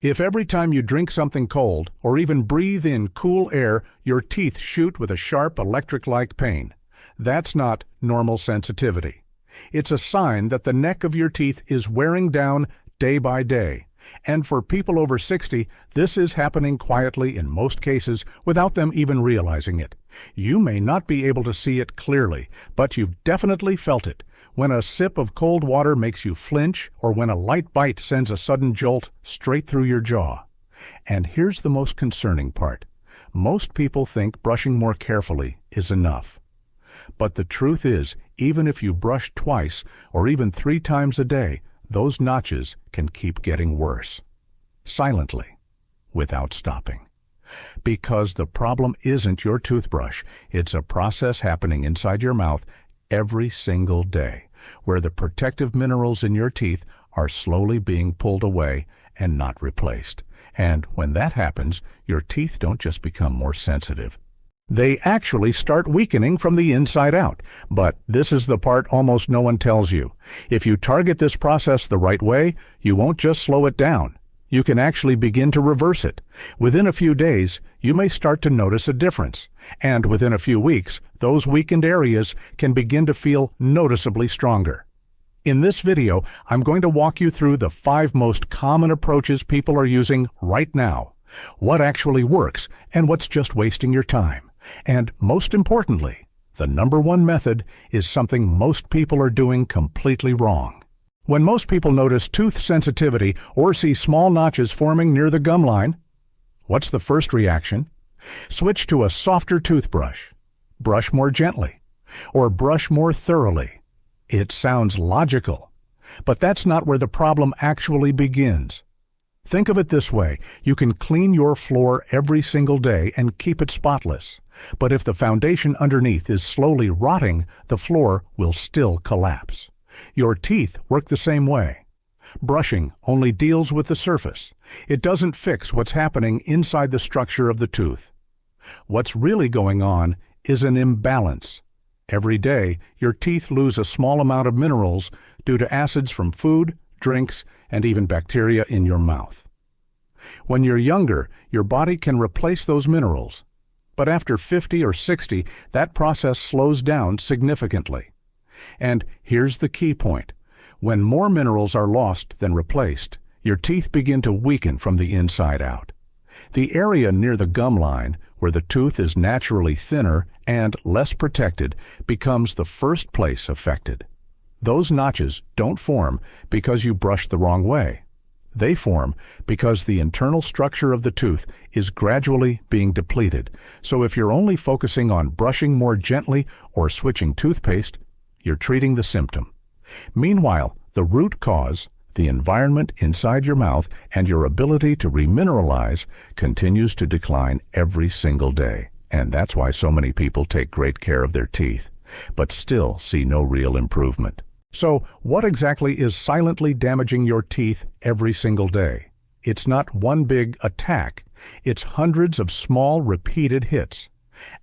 If every time you drink something cold or even breathe in cool air, your teeth shoot with a sharp electric-like pain, that's not normal sensitivity. It's a sign that the neck of your teeth is wearing down day by day. And for people over 60, this is happening quietly in most cases without them even realizing it. You may not be able to see it clearly, but you've definitely felt it. When a sip of cold water makes you flinch, or when a light bite sends a sudden jolt straight through your jaw. And here's the most concerning part. Most people think brushing more carefully is enough. But the truth is, even if you brush twice or even 3 times a day, those notches can keep getting worse. Silently, without stopping. Because the problem isn't your toothbrush, it's a process happening inside your mouth every single day, where the protective minerals in your teeth are slowly being pulled away and not replaced. And when that happens, your teeth don't just become more sensitive. They actually start weakening from the inside out. But this is the part almost no one tells you. If you target this process the right way, you won't just slow it down. You can actually begin to reverse it. Within a few days, you may start to notice a difference. And within a few weeks, those weakened areas can begin to feel noticeably stronger. In this video, I'm going to walk you through the 5 most common approaches people are using right now, what actually works, and what's just wasting your time. And most importantly, the #1 method is something most people are doing completely wrong. When most people notice tooth sensitivity or see small notches forming near the gum line, what's the first reaction? Switch to a softer toothbrush, brush more gently, or brush more thoroughly. It sounds logical, but that's not where the problem actually begins. Think of it this way: you can clean your floor every single day and keep it spotless. But if the foundation underneath is slowly rotting, the floor will still collapse. Your teeth work the same way. Brushing only deals with the surface. It doesn't fix what's happening inside the structure of the tooth. What's really going on is an imbalance. Every day, your teeth lose a small amount of minerals due to acids from food, drinks, and even bacteria in your mouth. When you're younger, your body can replace those minerals. But after 50 or 60, that process slows down significantly. And here's the key point. When more minerals are lost than replaced, your teeth begin to weaken from the inside out. The area near the gum line, where the tooth is naturally thinner and less protected, becomes the first place affected. Those notches don't form because you brushed the wrong way. They form because the internal structure of the tooth is gradually being depleted. So if you're only focusing on brushing more gently or switching toothpaste, you're treating the symptom. Meanwhile, the root cause, the environment inside your mouth and your ability to remineralize, continues to decline every single day. And that's why so many people take great care of their teeth, but still see no real improvement. So, what exactly is silently damaging your teeth every single day? It's not one big attack. It's hundreds of small, repeated hits.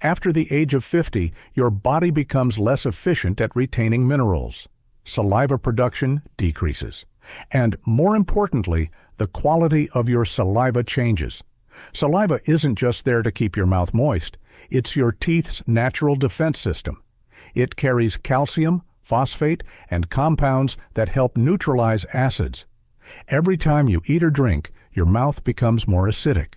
After the age of 50, your body becomes less efficient at retaining minerals. Saliva production decreases. And more importantly, the quality of your saliva changes. Saliva isn't just there to keep your mouth moist. It's your teeth's natural defense system. It carries calcium, phosphate, and compounds that help neutralize acids. Every time you eat or drink, your mouth becomes more acidic.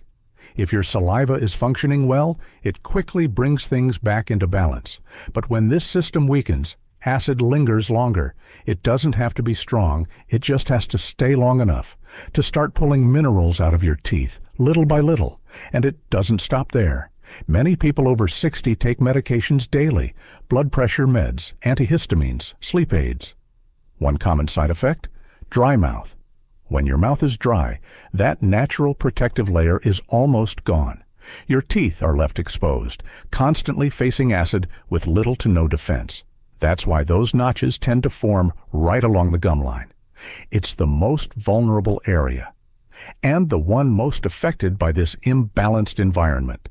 If your saliva is functioning well, it quickly brings things back into balance. But when this system weakens, acid lingers longer. It doesn't have to be strong, it just has to stay long enough to start pulling minerals out of your teeth, little by little. And it doesn't stop there. Many people over 60 take medications daily: blood pressure meds, antihistamines, sleep aids. One common side effect? Dry mouth. When your mouth is dry, that natural protective layer is almost gone. Your teeth are left exposed, constantly facing acid with little to no defense. That's why those notches tend to form right along the gum line. It's the most vulnerable area, and the one most affected by this imbalanced environment.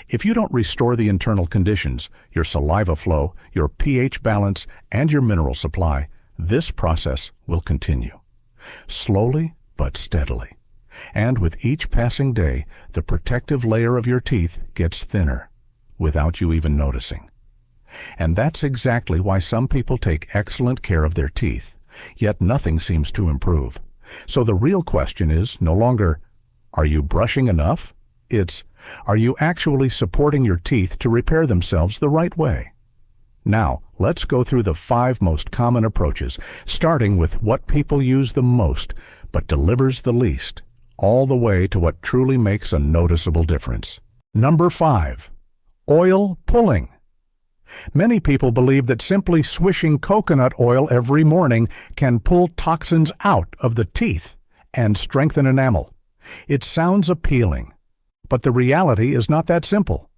If you don't restore the internal conditions, your saliva flow, your pH balance, and your mineral supply, this process will continue. Slowly but steadily. And with each passing day, the protective layer of your teeth gets thinner, without you even noticing. And that's exactly why some people take excellent care of their teeth, yet nothing seems to improve. So the real question is no longer, are you brushing enough? It's, are you actually supporting your teeth to repair themselves the right way? Now, let's go through the 5 most common approaches, starting with what people use the most, but delivers the least, all the way to what truly makes a noticeable difference. Number 5. Oil pulling. Many people believe that simply swishing coconut oil every morning can pull toxins out of the teeth and strengthen enamel. It sounds appealing, but the reality is not that simple.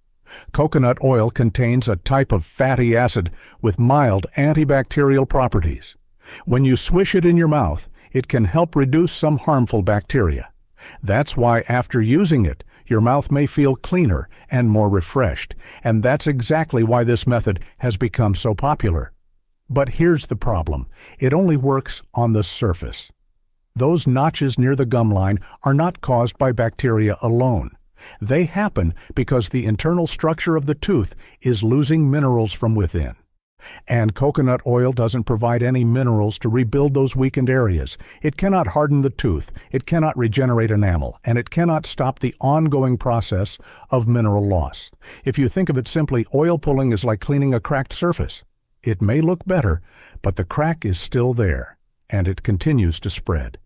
Coconut oil contains a type of fatty acid with mild antibacterial properties. When you swish it in your mouth, it can help reduce some harmful bacteria. That's why after using it, your mouth may feel cleaner and more refreshed, and that's exactly why this method has become so popular. But here's the problem. It only works on the surface. Those notches near the gum line are not caused by bacteria alone. They happen because the internal structure of the tooth is losing minerals from within. And coconut oil doesn't provide any minerals to rebuild those weakened areas. It cannot harden the tooth, it cannot regenerate enamel, and it cannot stop the ongoing process of mineral loss. If you think of it simply, oil pulling is like cleaning a cracked surface. It may look better, but the crack is still there, and it continues to spread.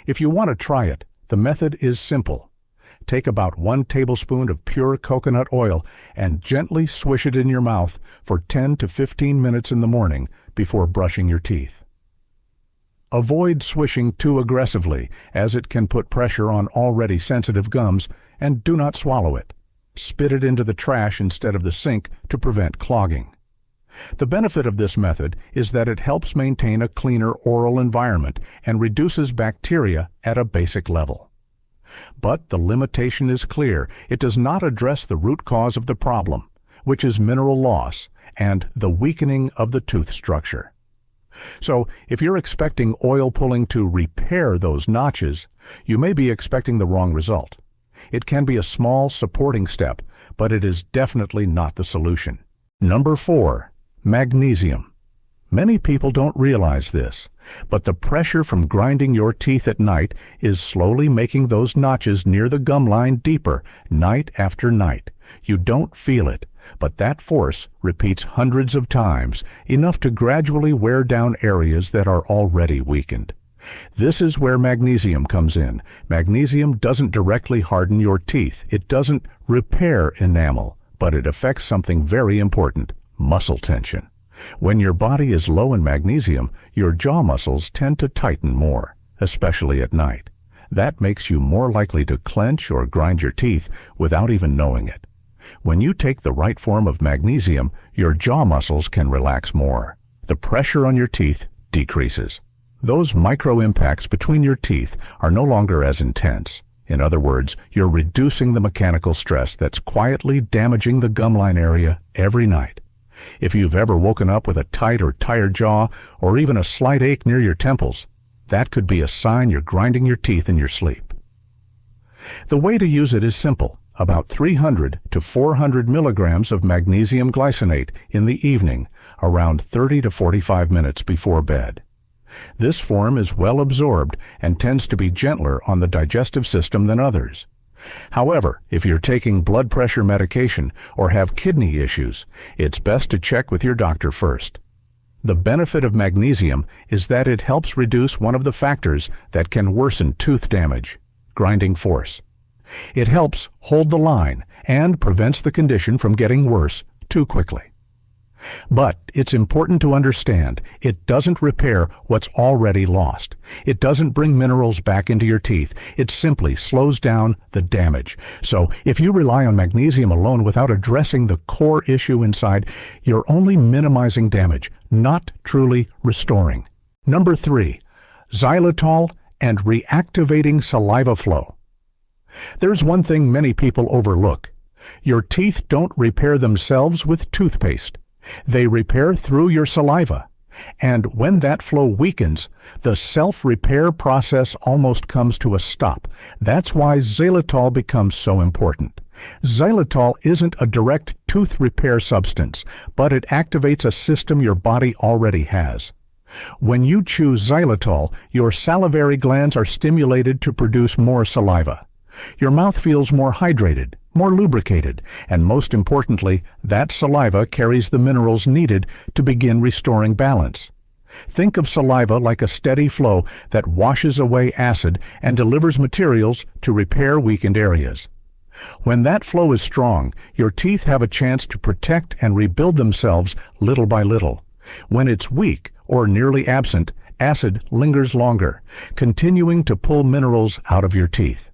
If you want to try it, the method is simple. Take about 1 tablespoon of pure coconut oil and gently swish it in your mouth for 10 to 15 minutes in the morning before brushing your teeth. Avoid swishing too aggressively, as it can put pressure on already sensitive gums, and do not swallow it. Spit it into the trash instead of the sink to prevent clogging. The benefit of this method is that it helps maintain a cleaner oral environment and reduces bacteria at a basic level. But the limitation is clear. It does not address the root cause of the problem, which is mineral loss and the weakening of the tooth structure. So, if you're expecting oil pulling to repair those notches, you may be expecting the wrong result. It can be a small supporting step, but it is definitely not the solution. Number 4. Magnesium. Many people don't realize this, but the pressure from grinding your teeth at night is slowly making those notches near the gum line deeper, night after night. You don't feel it, but that force repeats hundreds of times, enough to gradually wear down areas that are already weakened. This is where magnesium comes in. Magnesium doesn't directly harden your teeth. It doesn't repair enamel, but it affects something very important: muscle tension. When your body is low in magnesium, your jaw muscles tend to tighten more, especially at night. That makes you more likely to clench or grind your teeth without even knowing it. When you take the right form of magnesium, your jaw muscles can relax more. The pressure on your teeth decreases. Those micro impacts between your teeth are no longer as intense. In other words, you're reducing the mechanical stress that's quietly damaging the gum line area every night. If you've ever woken up with a tight or tired jaw, or even a slight ache near your temples, that could be a sign you're grinding your teeth in your sleep. The way to use it is simple: about 300 to 400 milligrams of magnesium glycinate in the evening, around 30 to 45 minutes before bed. This form is well absorbed and tends to be gentler on the digestive system than others. However, if you're taking blood pressure medication or have kidney issues, it's best to check with your doctor first. The benefit of magnesium is that it helps reduce one of the factors that can worsen tooth damage: grinding force. It helps hold the line and prevents the condition from getting worse too quickly. But it's important to understand, it doesn't repair what's already lost. It doesn't bring minerals back into your teeth. It simply slows down the damage. So if you rely on magnesium alone without addressing the core issue inside, you're only minimizing damage, not truly restoring. Number 3, xylitol and reactivating saliva flow. There's one thing many people overlook. Your teeth don't repair themselves with toothpaste. They repair through your saliva. And when that flow weakens, the self-repair process almost comes to a stop. That's why xylitol becomes so important. Xylitol isn't a direct tooth repair substance, but it activates a system your body already has. When you chew xylitol, your salivary glands are stimulated to produce more saliva. Your mouth feels more hydrated, more lubricated, and most importantly, that saliva carries the minerals needed to begin restoring balance. Think of saliva like a steady flow that washes away acid and delivers materials to repair weakened areas. When that flow is strong, your teeth have a chance to protect and rebuild themselves little by little. When it's weak or nearly absent, acid lingers longer, continuing to pull minerals out of your teeth.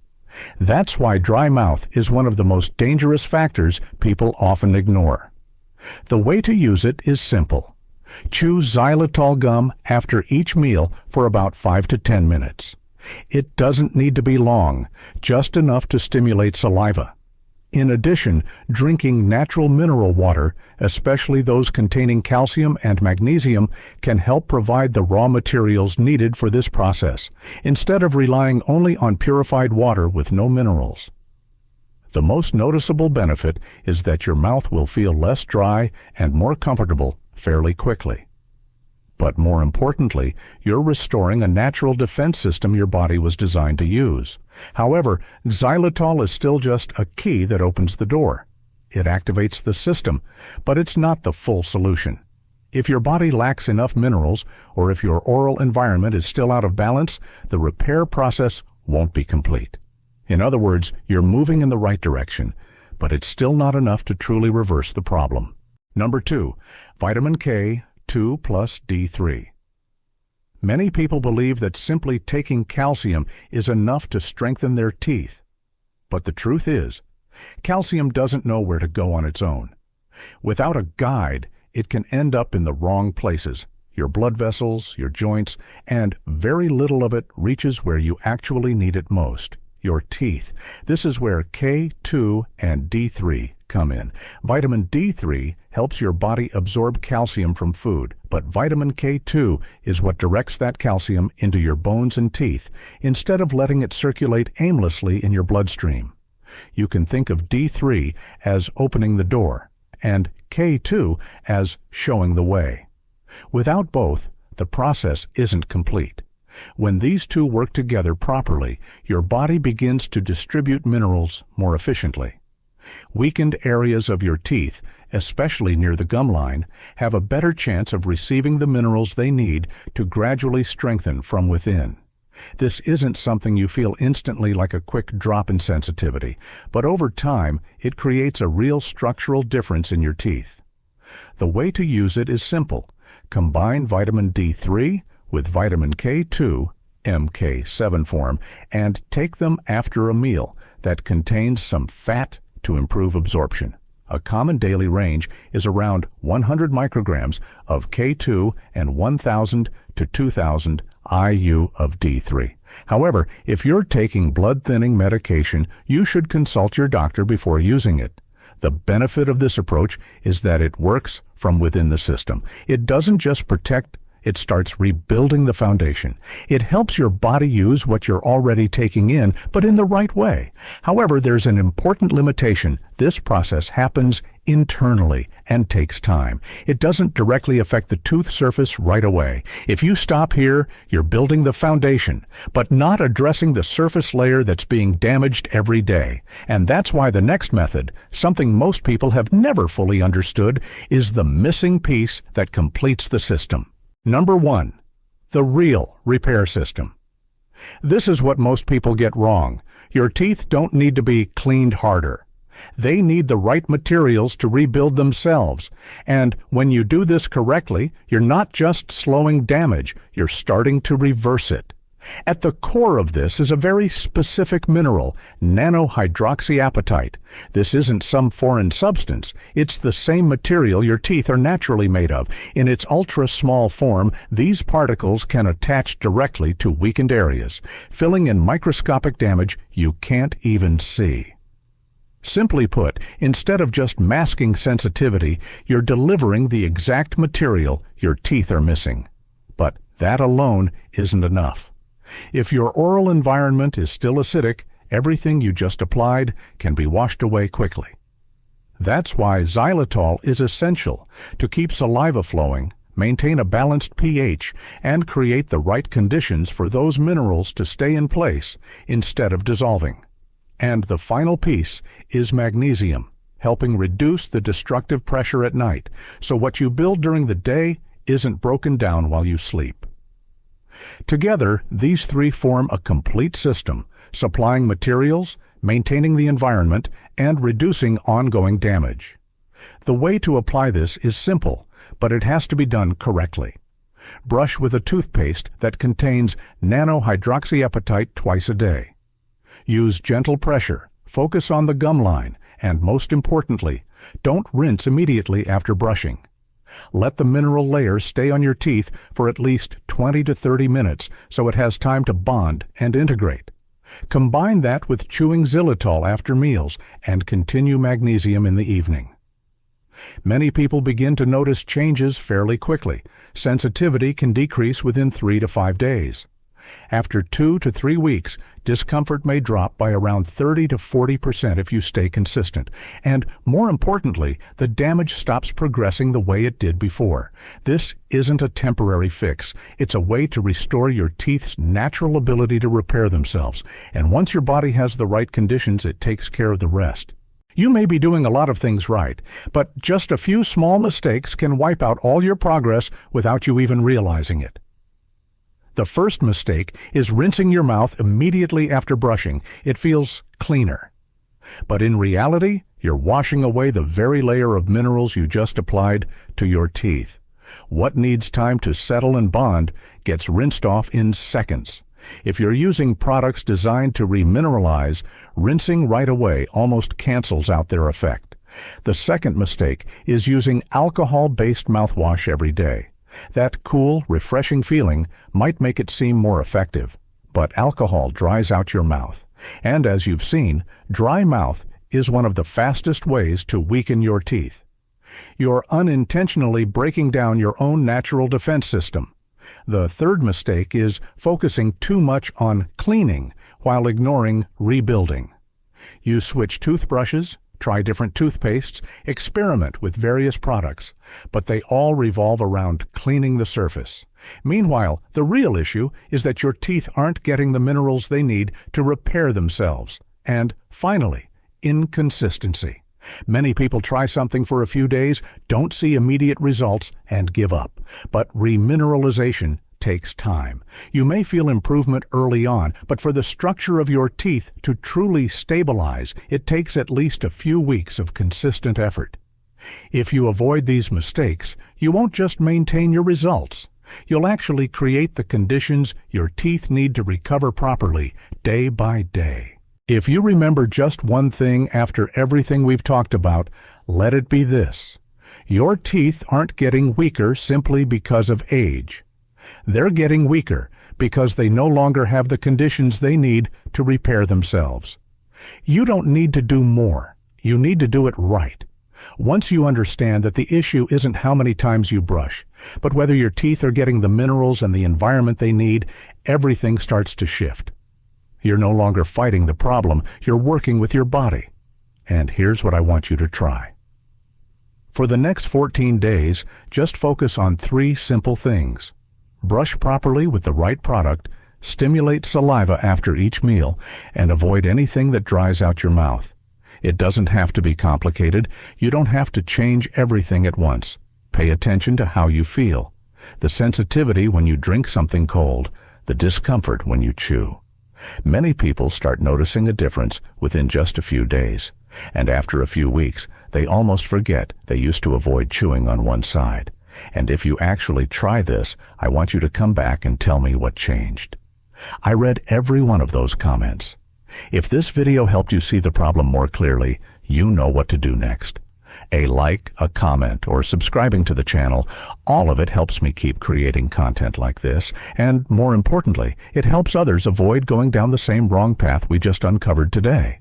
That's why dry mouth is one of the most dangerous factors people often ignore. The way to use it is simple. Chew xylitol gum after each meal for about 5 to 10 minutes. It doesn't need to be long, just enough to stimulate saliva. In addition, drinking natural mineral water, especially those containing calcium and magnesium, can help provide the raw materials needed for this process, instead of relying only on purified water with no minerals. The most noticeable benefit is that your mouth will feel less dry and more comfortable fairly quickly. But more importantly, you're restoring a natural defense system your body was designed to use. However, xylitol is still just a key that opens the door. It activates the system, but it's not the full solution. If your body lacks enough minerals, or if your oral environment is still out of balance, the repair process won't be complete. In other words, you're moving in the right direction, but it's still not enough to truly reverse the problem. Number 2, vitamin K, 2 plus D3. Many people believe that simply taking calcium is enough to strengthen their teeth. But the truth is, calcium doesn't know where to go on its own. Without a guide, it can end up in the wrong places, your blood vessels, your joints, and very little of it reaches where you actually need it most, your teeth. This is where K2 and D3 come in. Vitamin D3 helps your body absorb calcium from food, but vitamin K2 is what directs that calcium into your bones and teeth, instead of letting it circulate aimlessly in your bloodstream. You can think of D3 as opening the door, and K2 as showing the way. Without both, the process isn't complete. When these two work together properly, your body begins to distribute minerals more efficiently. Weakened areas of your teeth, especially near the gumline, have a better chance of receiving the minerals they need to gradually strengthen from within. This isn't something you feel instantly like a quick drop in sensitivity, but over time it creates a real structural difference in your teeth. The way to use it is simple. Combine vitamin D3 with vitamin K2, MK7 form, and take them after a meal that contains some fat to improve absorption. A common daily range is around 100 micrograms of K2 and 1,000 to 2,000 IU of D3. However, if you're taking blood-thinning medication, you should consult your doctor before using it. The benefit of this approach is that it works from within the system. It doesn't just protect, it starts rebuilding the foundation. It helps your body use what you're already taking in, but in the right way. However, there's an important limitation. This process happens internally and takes time. It doesn't directly affect the tooth surface right away. If you stop here, you're building the foundation, but not addressing the surface layer that's being damaged every day. And that's why the next method, something most people have never fully understood, is the missing piece that completes the system. Number 1, the real repair system. This is what most people get wrong. Your teeth don't need to be cleaned harder. They need the right materials to rebuild themselves. And when you do this correctly, you're not just slowing damage, you're starting to reverse it. At the core of this is a very specific mineral, nanohydroxyapatite. This isn't some foreign substance. It's the same material your teeth are naturally made of. In its ultra-small form, these particles can attach directly to weakened areas, filling in microscopic damage you can't even see. Simply put, instead of just masking sensitivity, you're delivering the exact material your teeth are missing. But that alone isn't enough. If your oral environment is still acidic, everything you just applied can be washed away quickly. That's why xylitol is essential to keep saliva flowing, maintain a balanced pH, and create the right conditions for those minerals to stay in place instead of dissolving. And the final piece is magnesium, helping reduce the destructive pressure at night, so what you build during the day isn't broken down while you sleep. Together, these three form a complete system, supplying materials, maintaining the environment, and reducing ongoing damage. The way to apply this is simple, but it has to be done correctly. Brush with a toothpaste that contains nanohydroxyapatite twice a day. Use gentle pressure, focus on the gum line, and most importantly, don't rinse immediately after brushing. Let the mineral layer stay on your teeth for at least 20 to 30 minutes so it has time to bond and integrate. Combine that with chewing xylitol after meals and continue magnesium in the evening. Many people begin to notice changes fairly quickly. Sensitivity can decrease within 3 to 5 days. After 2 to 3 weeks, discomfort may drop by around 30 to 40% if you stay consistent. And more importantly, the damage stops progressing the way it did before. This isn't a temporary fix. It's a way to restore your teeth's natural ability to repair themselves. And once your body has the right conditions, it takes care of the rest. You may be doing a lot of things right, but just a few small mistakes can wipe out all your progress without you even realizing it. The first mistake is rinsing your mouth immediately after brushing. It feels cleaner. But in reality, you're washing away the very layer of minerals you just applied to your teeth. What needs time to settle and bond gets rinsed off in seconds. If you're using products designed to remineralize, rinsing right away almost cancels out their effect. The second mistake is using alcohol-based mouthwash every day. That cool, refreshing feeling might make it seem more effective, but alcohol dries out your mouth. And as you've seen, dry mouth is one of the fastest ways to weaken your teeth. You're unintentionally breaking down your own natural defense system. The third mistake is focusing too much on cleaning while ignoring rebuilding. You switch toothbrushes, try different toothpastes, experiment with various products, but they all revolve around cleaning the surface. Meanwhile, the real issue is that your teeth aren't getting the minerals they need to repair themselves. And finally, inconsistency. Many people try something for a few days, don't see immediate results, and give up. But remineralization takes time. You may feel improvement early on, but for the structure of your teeth to truly stabilize, it takes at least a few weeks of consistent effort. If you avoid these mistakes, you won't just maintain your results. You'll actually create the conditions your teeth need to recover properly, day by day. If you remember just one thing after everything we've talked about, let it be this. Your teeth aren't getting weaker simply because of age. They're getting weaker because they no longer have the conditions they need to repair themselves. You don't need to do more. You need to do it right. Once you understand that the issue isn't how many times you brush, but whether your teeth are getting the minerals and the environment they need, everything starts to shift. You're no longer fighting the problem. You're working with your body. And here's what I want you to try. For the next 14 days, just focus on 3 simple things. Brush properly with the right product, stimulate saliva after each meal, and avoid anything that dries out your mouth. It doesn't have to be complicated. You don't have to change everything at once. Pay attention to how you feel. The sensitivity when you drink something cold, the discomfort when you chew. Many people start noticing a difference within just a few days, and after a few weeks, they almost forget they used to avoid chewing on one side. And if you actually try this, I want you to come back and tell me what changed. I read every one of those comments. If this video helped you see the problem more clearly, you know what to do next. A like, a comment, or subscribing to the channel, all of it helps me keep creating content like this, and more importantly, it helps others avoid going down the same wrong path we just uncovered today.